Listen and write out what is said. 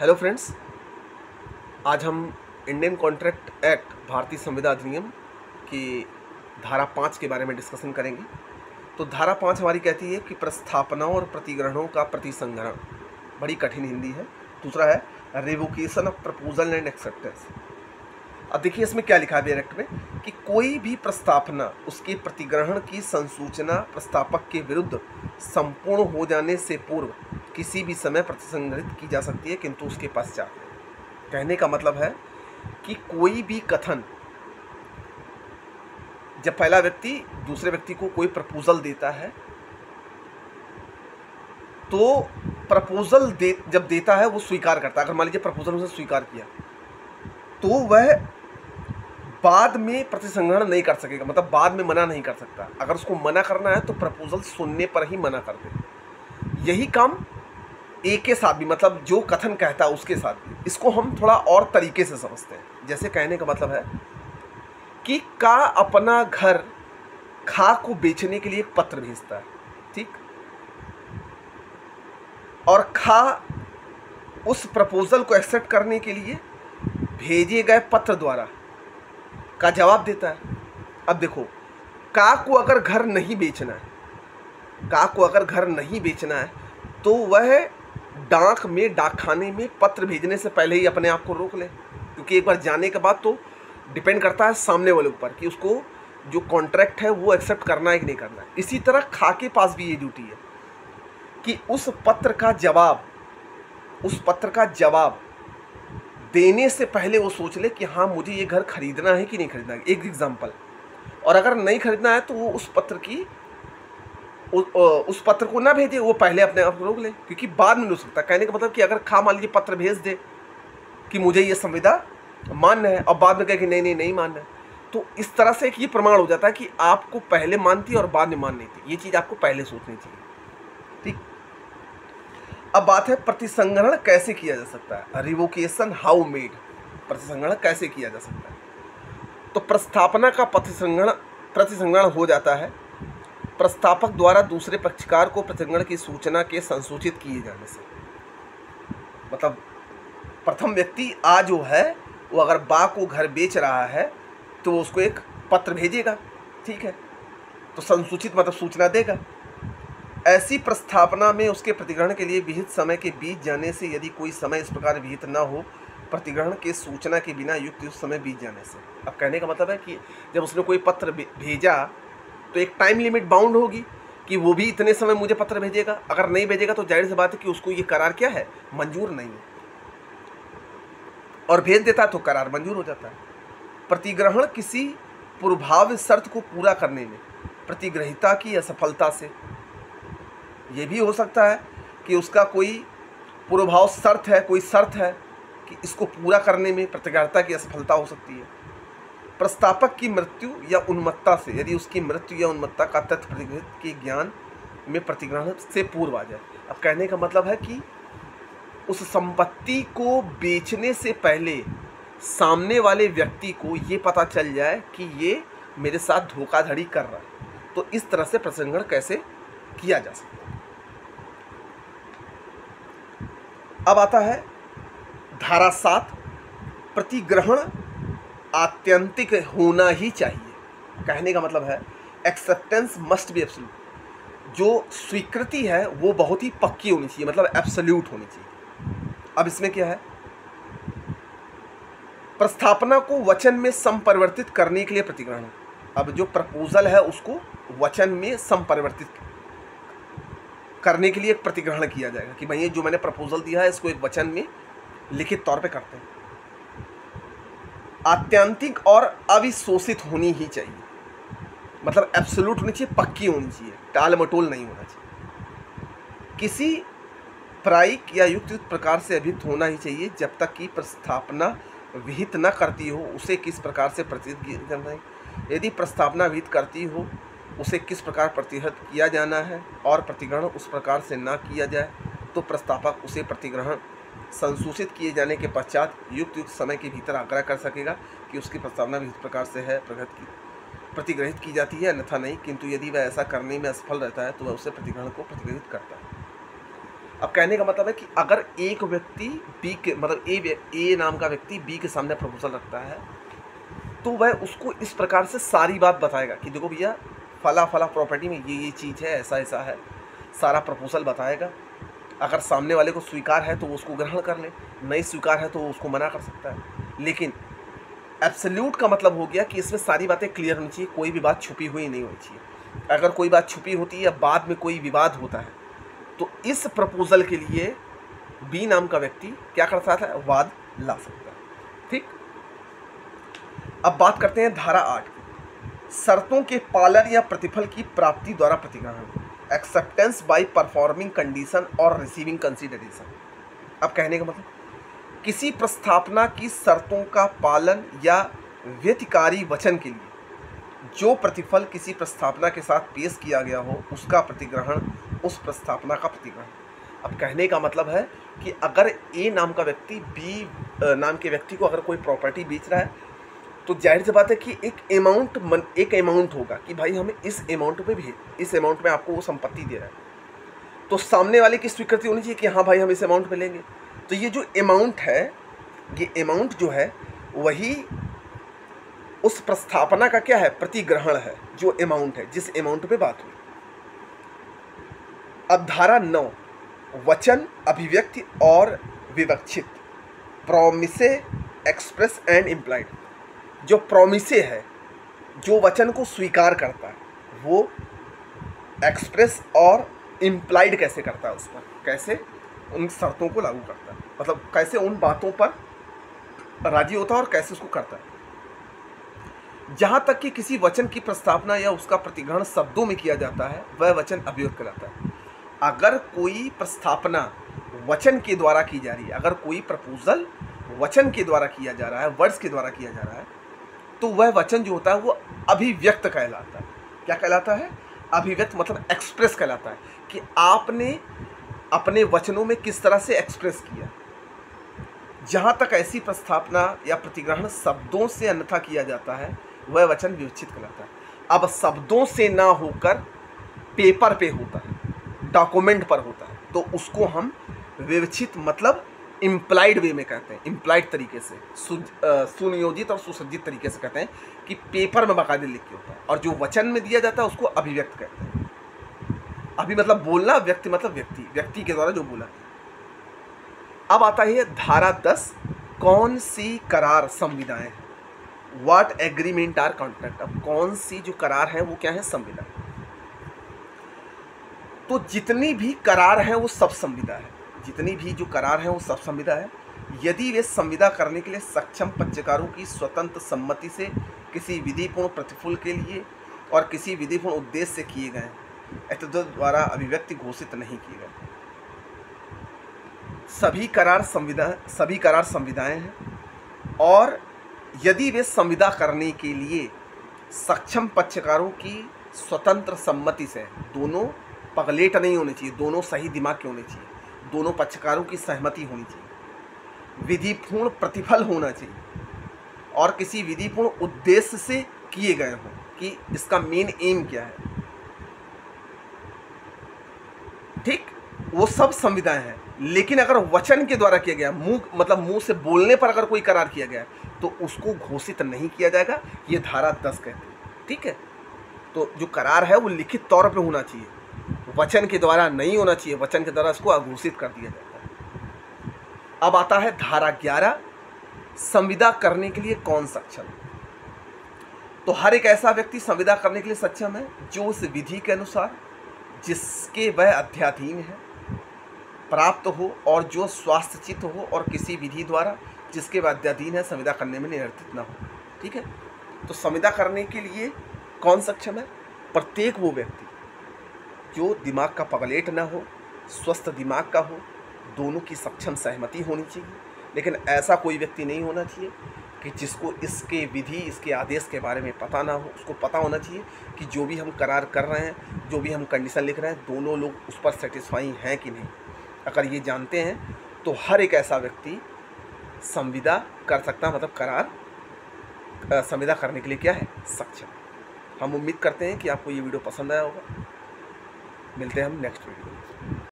Hello friends, आज हम Indian contract act भारतीय संविदा अधिनियम की धारा 5 के बारे में डिस्कशन करेंगे। तो धारा 5 हमारी कहती है कि प्रस्थापनाओं और प्रतिग्रहणों का प्रतिसंग्रहण, बड़ी कठिन हिंदी है। दूसरा है revocation of proposal and acceptance. अब देखिए इसमें क्या लिखा है एक्ट में कि कोई भी प्रस्तावना उसके प्रतिग्रहण की संसूचना प्रस्तावक के विरुद्ध संपूर्ण हो जाने से पूर्व किसी भी समय प्रतिसंग्रहित की जा सकती है, किंतु उसके पश्चात। कहने का मतलब है कि कोई भी कथन, जब पहला व्यक्ति दूसरे व्यक्ति को कोई प्रपोजल देता है तो प्रपोजल जब देता है वो स्वीकार करता है। अगर मान लीजिए प्रपोजल उसने स्वीकार किया तो वह बाद में प्रतिसंग्रहण नहीं कर सकेगा, मतलब बाद में मना नहीं कर सकता। अगर उसको मना करना है तो प्रपोजल सुनने पर ही मना कर दे। यही काम ए के साथ भी, मतलब जो कथन कहता है उसके साथ भी। इसको हम थोड़ा और तरीके से समझते हैं। जैसे कहने का मतलब है कि का अपना घर खा को बेचने के लिए एक पत्र भेजता है, ठीक, और खा उस प्रपोजल को एक्सेप्ट करने के लिए भेजे गए पत्र द्वारा का जवाब देता है। अब देखो, का को अगर घर नहीं बेचना है, का को अगर घर नहीं बेचना है तो वह डाक में, डाकखाने में पत्र भेजने से पहले ही अपने आप को रोक ले, क्योंकि एक बार जाने के बाद तो डिपेंड करता है सामने वाले ऊपर कि उसको जो कॉन्ट्रैक्ट है वो एक्सेप्ट करना है कि नहीं करना है। इसी तरह खा के पास भी ये ड्यूटी है कि उस पत्र का जवाब देने से पहले वो सोच ले कि हाँ मुझे ये घर खरीदना है कि नहीं खरीदना है। एक एग्जाम्पल, और अगर नहीं खरीदना है तो वो उस पत्र को ना भेजे, वो पहले अपने आप को रोक ले, क्योंकि बाद में नहीं हो सकता। कहने का मतलब कि अगर खा मान लीजिए पत्र भेज दे कि मुझे ये संविदा मान्य है और बाद में कहे कि नहीं मान्य है, तो इस तरह से एक ये प्रमाण हो जाता है कि आपको पहले मानती और बाद में मान नहीं थी। ये चीज़ आपको पहले सोचनी चाहिए, ठीक। अब बात है प्रतिसंग्रहण कैसे किया जा सकता है। रिवोकेशन हाउ मेड, प्रतिसंग्रहण कैसे किया जा सकता है। तो प्रस्थापना का प्रतिसंग्रहण हो जाता है प्रस्तावक द्वारा दूसरे पक्षकार को प्रतिग्रहण की सूचना के संसूचित किए जाने से। मतलब प्रथम व्यक्ति आ जो है वो अगर बा को घर बेच रहा है तो उसको एक पत्र भेजेगा, ठीक है, तो संसूचित मतलब सूचना देगा। ऐसी प्रस्थापना में उसके प्रतिग्रहण के लिए विहित समय के बीत जाने से, यदि कोई समय इस प्रकार विहित न हो प्रतिग्रहण के सूचना के बिना युक्त समय बीत जाने से। अब कहने का मतलब है कि जब उसने कोई पत्र भेजा तो एक टाइम लिमिट बाउंड होगी कि वो भी इतने समय मुझे पत्र भेजेगा। अगर नहीं भेजेगा तो जाहिर सी बात है कि उसको ये करार क्या है, मंजूर नहीं है, और भेज देता तो करार मंजूर हो जाता है। प्रतिग्रहण किसी पूर्वाभाव शर्त को पूरा करने में प्रतिग्रहिता की असफलता से, ये भी हो सकता है कि उसका कोई पूर्वाभाव शर्त है, कोई शर्त है कि इसको पूरा करने में प्रतिग्रहिता की असफलता हो सकती है। प्रस्तावक की मृत्यु या उन्मत्ता से, यदि उसकी मृत्यु या उन्मत्ता का तथ्य प्रतिग्रहित के ज्ञान में प्रतिग्रहण से पूर्व आ जाए। अब कहने का मतलब है कि उस संपत्ति को बेचने से पहले सामने वाले व्यक्ति को ये पता चल जाए कि ये मेरे साथ धोखाधड़ी कर रहा है। तो इस तरह से प्रतिसंग्रहण कैसे किया जा सकता है। अब आता है धारा 7, प्रतिग्रहण आत्यंतिक होना ही चाहिए। कहने का मतलब है एक्सेप्टेंस मस्ट बी एब्सोल्यूट, जो स्वीकृति है वो बहुत ही पक्की होनी चाहिए, मतलब एब्सोल्यूट होनी चाहिए। अब इसमें क्या है, प्रस्थापना को वचन में संपरिवर्तित करने के लिए प्रतिग्रहण। अब जो प्रपोजल है उसको वचन में संपरिवर्तित करने के लिए एक प्रतिग्रहण किया जाएगा कि भाई ये जो मैंने प्रपोजल दिया है इसको एक वचन में लिखित तौर पे करते हैं। आत्यंतिक और अविशोषित होनी ही चाहिए, मतलब एब्सोल्यूट होनी चाहिए, पक्की होनी चाहिए, टाल मटोल नहीं होना चाहिए। किसी प्रायिक या युक्त प्रकार से अभिहित होना ही चाहिए। जब तक कि प्रस्थापना विहित न करती हो उसे किस प्रकार से प्रतिहित करना है, यदि प्रस्तावना विहित करती हो उसे किस प्रकार प्रतिहत किया जाना है, और प्रतिग्रहण उस प्रकार से ना किया जाए तो प्रस्तावक उसे प्रतिग्रहण संसूचित किए जाने के पश्चात युक्त समय के भीतर आग्रह कर सकेगा कि उसकी प्रस्तावना भी इस प्रकार से है प्रतिग्रहित की जाती है, अन्यथा नहीं। किंतु यदि वह ऐसा करने में असफल रहता है तो वह उसे प्रतिग्रहण को प्रतिग्रहित करता है। अब कहने का मतलब है कि अगर एक व्यक्ति बी के मतलब ए नाम का व्यक्ति बी के सामने प्रपोजल रखता है, तो वह उसको इस प्रकार से सारी बात बताएगा कि देखो भैया फला फला प्रॉपर्टी में ये चीज़ है, ऐसा ऐसा है, सारा प्रपोजल बताएगा। अगर सामने वाले को स्वीकार है तो वो उसको ग्रहण कर ले, नहीं स्वीकार है तो वो उसको मना कर सकता है। लेकिन एब्सोल्यूट का मतलब हो गया कि इसमें सारी बातें क्लियर होनी चाहिए, कोई भी बात छुपी हुई नहीं होनी चाहिए। अगर कोई बात छुपी होती है या बाद में कोई विवाद होता है, तो इस प्रपोजल के लिए बी नाम का व्यक्ति क्या कर सकता है, वाद ला सकता है। ठीक, अब बात करते हैं धारा 8 की, शर्तों के पालन या प्रतिफल की प्राप्ति द्वारा प्रतिग्रहण, एक्सेप्टेंस बाय परफॉर्मिंग कंडीशन और रिसीविंग कंसीडरेशन। अब कहने का मतलब किसी प्रस्तावना की शर्तों का पालन या व्यतिकारी वचन के लिए जो प्रतिफल किसी प्रस्तावना के साथ पेश किया गया हो, उसका प्रतिग्रहण, उस प्रस्तावना का प्रतिग्रहण। अब कहने का मतलब है कि अगर ए नाम का व्यक्ति बी नाम के व्यक्ति को अगर कोई प्रॉपर्टी बेच रहा है, तो जाहिर सी बात है कि एक अमाउंट होगा कि भाई हमें इस अमाउंट पे भी, इस अमाउंट में आपको वो संपत्ति दे रहा है, तो सामने वाले की स्वीकृति होनी चाहिए कि हाँ भाई हम इस अमाउंट पे लेंगे। तो ये जो अमाउंट है, ये अमाउंट जो है वही उस प्रस्तावना का क्या है, प्रतिग्रहण है, जो अमाउंट है, जिस अमाउंट पे बात हुई। अब धारा 9, वचन, अभिव्यक्ति और विवक्षित, प्रोमिसे, एक्सप्रेस एंड इम्प्लाइड। जो प्रोमिसे है, जो वचन को स्वीकार करता है, वो एक्सप्रेस और इम्प्लाइड कैसे करता है, उस पर कैसे उन शर्तों को लागू करता है, मतलब कैसे उन बातों पर राजी होता है और कैसे उसको करता है। जहाँ तक कि किसी वचन की प्रस्तावना या उसका प्रतिग्रहण शब्दों में किया जाता है, वह वचन अभिव्यक्त कहलाता है। अगर कोई प्रस्तावना वचन के द्वारा की जा रही है, अगर कोई प्रपोजल वचन के द्वारा किया जा रहा है, वर्ड्स के द्वारा किया जा रहा है, तो वह वचन जो होता है वो अभिव्यक्त कहलाता है। क्या कहलाता है, अभिव्यक्त, मतलब एक्सप्रेस कहलाता है कि आपने अपने वचनों में किस तरह से एक्सप्रेस किया। जहाँ तक ऐसी प्रस्तावना या प्रतिग्रहण शब्दों से अन्यथा किया जाता है, वह वचन विवक्षित कहलाता है। अब शब्दों से ना होकर पेपर पे होता है, डॉक्यूमेंट पर होता है, तो उसको हम विवक्षित मतलब इम्प्लाइड वे में कहते हैं, इम्प्लाइड तरीके से, सुनियोजित और सुसज्जित तरीके से कहते हैं कि पेपर में बाकायदे लिख के होता है। और जो वचन में दिया जाता है उसको अभिव्यक्त कहते हैं। अभी मतलब बोलना, व्यक्ति मतलब व्यक्ति, व्यक्ति के द्वारा जो बोला। अब आता है धारा 10, कौन सी करार संविदाएं हैं, व्हाट एग्रीमेंट आर कॉन्ट्रैक्ट। अब कौन सी जो करार है वो क्या है, संविदा। तो जितनी भी करार हैं वो सब संविदा है, जितनी भी जो करार हैं वो सब संविदा है, यदि वे संविदा करने के लिए सक्षम पक्षकारों की स्वतंत्र सम्मति से किसी विधिपूर्ण प्रतिफल के लिए और किसी विधिपूर्ण उद्देश्य से किए गए, एतद् द्वारा अभिव्यक्ति घोषित नहीं किए गए। सभी करार संविदाएं हैं, और यदि वे संविदा करने के लिए सक्षम पक्षकारों की स्वतंत्र सम्मति से, दोनों पगलेट नहीं होने चाहिए, दोनों सही दिमाग के होने चाहिए, दोनों पक्षकारों की सहमति होनी चाहिए, विधिपूर्ण प्रतिफल होना चाहिए और किसी विधिपूर्ण उद्देश्य से किए गए हों कि इसका मेन एम क्या है। ठीक, वो सब संविदाएं हैं। लेकिन अगर वचन के द्वारा किया गया, मुंह से बोलने पर अगर कोई करार किया गया तो उसको घोषित नहीं किया जाएगा, ये धारा 10 कहती है। ठीक है, तो जो करार है वो लिखित तौर पे होना चाहिए, वचन के द्वारा नहीं होना चाहिए, वचन के द्वारा इसको अघोषित कर दिया जाता है। अब आता है धारा 11, संविदा करने के लिए कौन सक्षम है। तो हर एक ऐसा व्यक्ति संविदा करने के लिए सक्षम है जो उस विधि के अनुसार जिसके वह अध्याधीन है प्राप्त हो और जो स्वास्थ्यचित हो और किसी विधि द्वारा जिसके वह अध्याधीन है संविदा करने में निवर्तित न हो। ठीक है, तो संविदा करने के लिए कौन सक्षम है, प्रत्येक वो व्यक्ति जो दिमाग का पगलेट ना हो, स्वस्थ दिमाग का हो, दोनों की सक्षम सहमति होनी चाहिए। लेकिन ऐसा कोई व्यक्ति नहीं होना चाहिए कि जिसको इसके विधि, इसके आदेश के बारे में पता ना हो। उसको पता होना चाहिए कि जो भी हम करार कर रहे हैं, जो भी हम कंडीशन लिख रहे हैं, दोनों लोग उस पर सेटिस्फाई हैं कि नहीं। अगर ये जानते हैं तो हर एक ऐसा व्यक्ति संविदा कर सकता है, मतलब करार संविदा करने के लिए क्या है, सक्षम। हम उम्मीद करते हैं कि आपको ये वीडियो पसंद आया होगा। मिलते हैं हम नेक्स्ट वीडियो में।